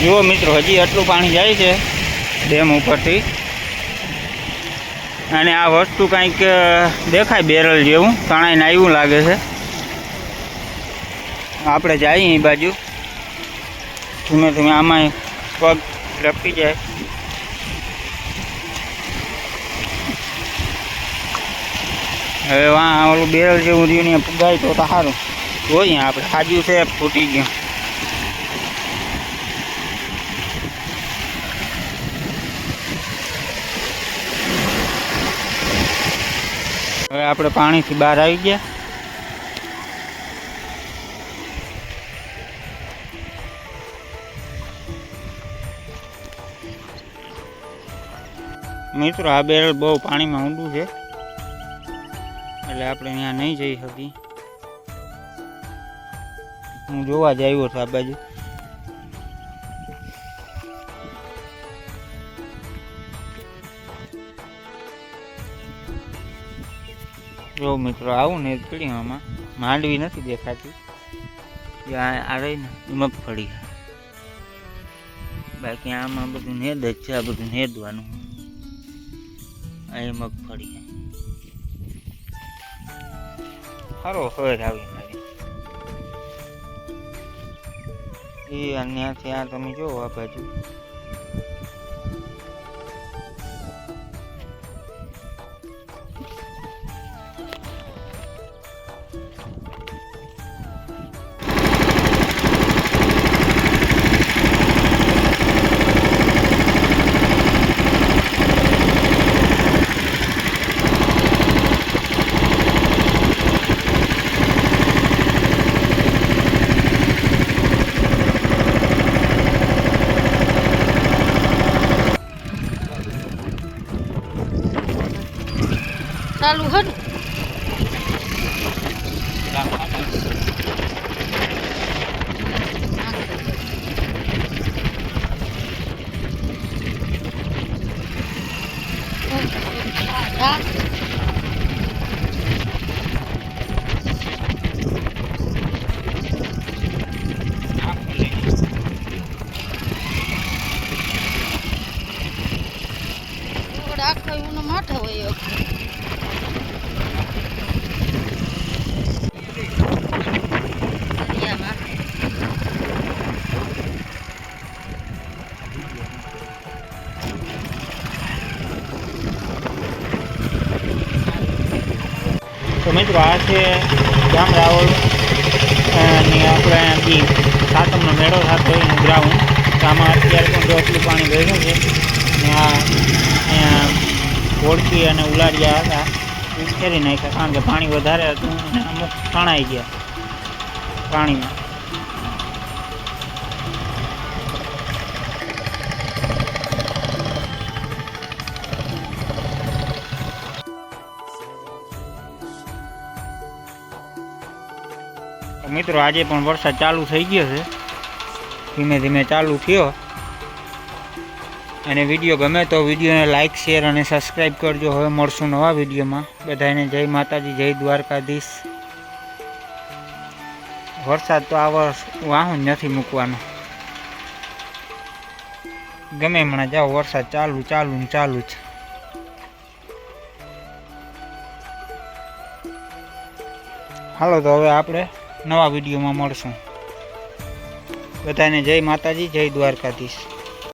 જુઓ મિત્રો, હજી આટલું પાણી જાય છે ડેમ ઉપરથી, અને આ વસ્તુ કંઈક દેખાય બેરલ જેવું તણાઈને આવ્યું લાગે છે. આપણે જઈએ એ બાજુ, ધીમે ધીમે આમાં પગ લપટી જાય. હવે વાં ઓલું બેરલ જેવું રહ્યું ને પુગાય તો સારું. જોઈએ આપણે ખાજ્યું છે ફૂટી ગયું. હવે આપણે પાણીથી બહાર આવી ગયા. મિત્રો, આ બેરલ બહુ પાણીમાં ઊંડું છે એટલે આપણે અહીંયા નહીં જઈ શકીએ. હું જોવા જ આવ્યો છું આ બાજુ. જો મિત્રો, આવું ને પીડીમાં માંડવી નથી દેખાતી. આ રહી ને મગફળી, બાકી આમાં બધું નેદ જ છે. આ બધું નેદવાનું. આ મગફળી સારો ખબર આવી મારી એ. ત્યાંથી આ તમે જોવો આ બાજુ ચાલુ હે ને આખો એનો માથે હોય. તો મિત્રો, આ છે ગામ રાવલ અને આપણે સાતમનો મેળો થતો એનું ગ્રાઉન્ડ. તો આમાં અત્યારે પણ જો એટલું પાણી ભર્યું છે ને આ અહીંયા હોડકી અને ઉલાડિયા હતા એ ફેરી નાખ્યા, કારણ કે પાણી વધારે હતું અને અમુક તણાઈ ગયા પાણીમાં. મિત્રો, આજે પણ વરસાદ ચાલુ થઈ ગયો છે, ધીમે ધીમે ચાલુ થયો. અને વિડીયો ગમે તો વિડીયોને લાઇક, શેર અને સબસ્ક્રાઈબ કરજો. હવે મળશું નવા વિડીયોમાં. બધાને જય માતાજી, જય દ્વારકાધીશ. વરસાદ તો આ વર્ષ વાહન નથી મૂકવાનો, ગમે હમણાં જાઓ વરસાદ ચાલુ ચાલુ ને ચાલુ જ. હાલો તો હવે આપણે નવા વિડીયોમાં મળશું. બધાને જય માતાજી, જય દ્વારકાધીશ.